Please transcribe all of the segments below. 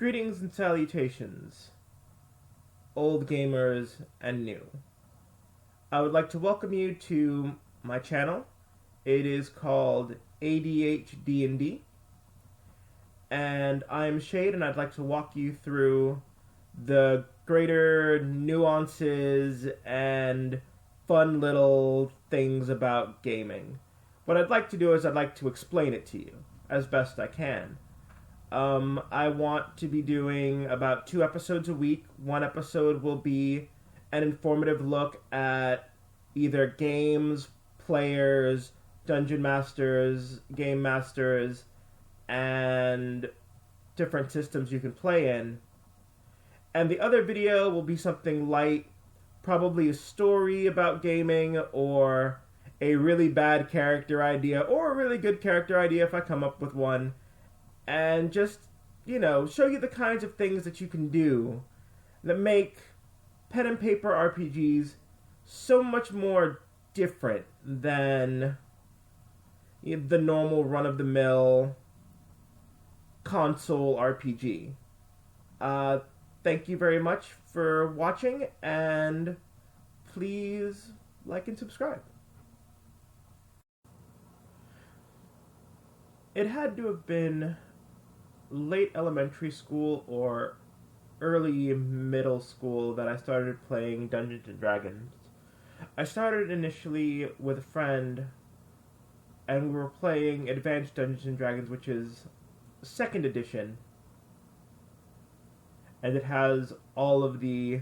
Greetings and salutations, old gamers and new. I would like to welcome you to my channel. It is called ADHD&D, and I'm Shade, and I'd like to walk you through the greater nuances and fun little things about gaming. What I'd like to do is I'd like to explain it to you as best I can. I want to be doing about 2 episodes a week. One episode will be an informative look at either games, players, dungeon masters, game masters, and different systems you can play in. And the other video will be something light, probably a story about gaming, or a really bad character idea, or a really good character idea if I come up with one. And just, show you the kinds of things that you can do that make pen and paper RPGs so much more different than the normal run-of-the-mill console RPG. Thank you very much for watching, and please like and subscribe. It had to have been late elementary school or early middle school that I started playing Dungeons and Dragons. I started initially with a friend, and we were playing Advanced Dungeons and Dragons, which is 2nd edition, and it has all of the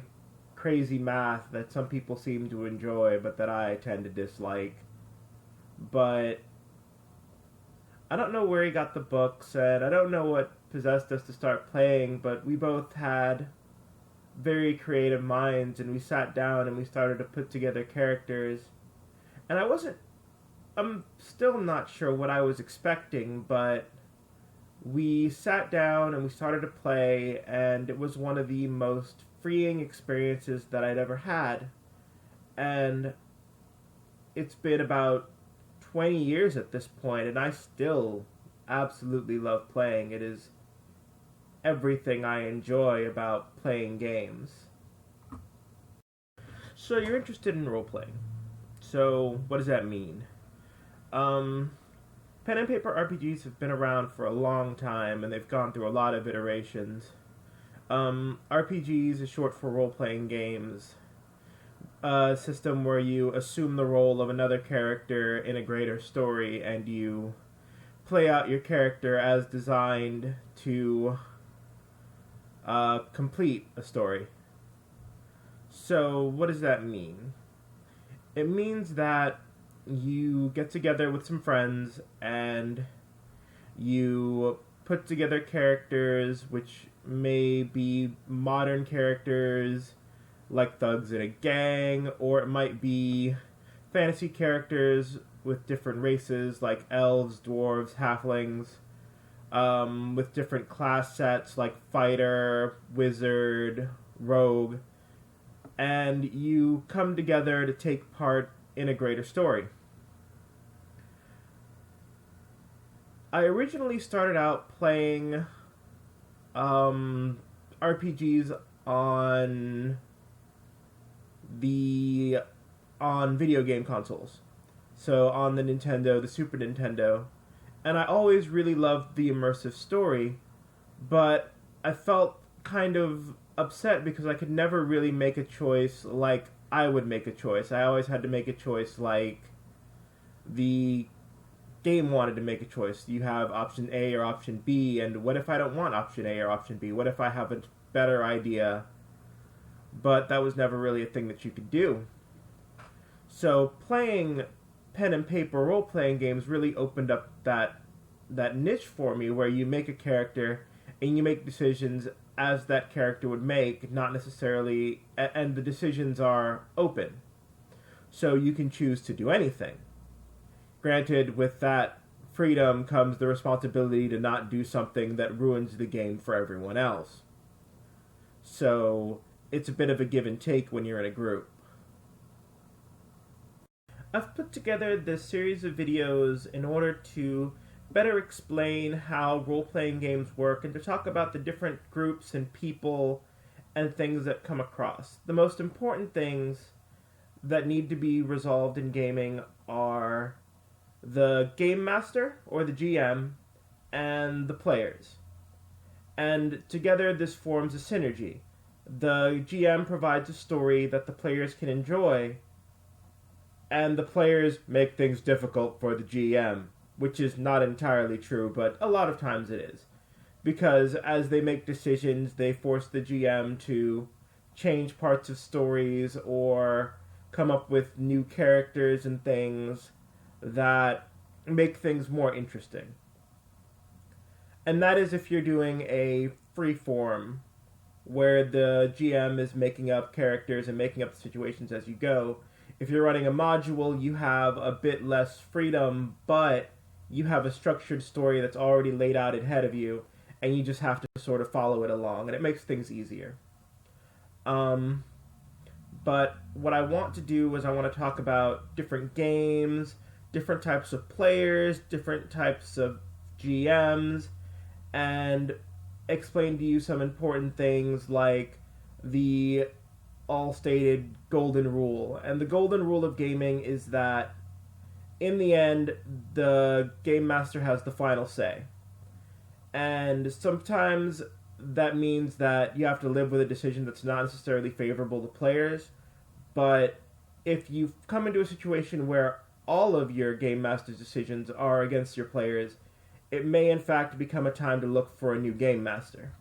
crazy math that some people seem to enjoy, but that I tend to dislike. But I don't know where he got the books, and I don't know what possessed us to start playing, but we both had very creative minds, and we sat down and we started to put together characters. And I'm still not sure what I was expecting, but we sat down and we started to play, and it was one of the most freeing experiences that I'd ever had. And it's been about 20 years at this point, and I still absolutely love playing. It is everything I enjoy about playing games. So you're interested in role-playing. So what does that mean? Pen and paper RPGs have been around for a long time, and they've gone through a lot of iterations. RPGs is short for role-playing games. A system where you assume the role of another character in a greater story, and you play out your character as designed to complete a story. So what does that mean? It means that you get together with some friends and you put together characters which may be modern characters like thugs in a gang, or it might be fantasy characters with different races like elves, dwarves, halflings, with different class sets like fighter, wizard, rogue, and you come together to take part in a greater story. I originally started out playing RPGs on video game consoles. So on the Nintendo, the Super Nintendo. And I always really loved the immersive story, but I felt kind of upset because I could never really make a choice like I would make a choice. I always had to make a choice like the game wanted to make a choice. You have option A or option B, and what if I don't want option A or option B? What if I have a better idea? But that was never really a thing that you could do. So playing pen and paper role-playing games really opened up that niche for me, where you make a character and you make decisions as that character would make, not necessarily, and the decisions are open. So you can choose to do anything. Granted, with that freedom comes the responsibility to not do something that ruins the game for everyone else. So it's a bit of a give and take when you're in a group. I've put together this series of videos in order to better explain how role-playing games work and to talk about the different groups and people and things that come across. The most important things that need to be resolved in gaming are the game master, or the GM, and the players. And together this forms a synergy. The GM provides a story that the players can enjoy, and the players make things difficult for the GM, which is not entirely true, but a lot of times it is. Because as they make decisions, they force the GM to change parts of stories or come up with new characters and things that make things more interesting. And that is if you're doing a free form where the GM is making up characters and making up the situations as you go. If you're running a module, you have a bit less freedom, but you have a structured story that's already laid out ahead of you, and you just have to sort of follow it along, and it makes things easier. But what I want to do is I want to talk about different games, different types of players, different types of GMs, and explain to you some important things like the all-stated golden rule. And the golden rule of gaming is that in the end, the game master has the final say. And sometimes that means that you have to live with a decision that's not necessarily favorable to players. But if you come into a situation where all of your game master's decisions are against your players, it may in fact become a time to look for a new game master.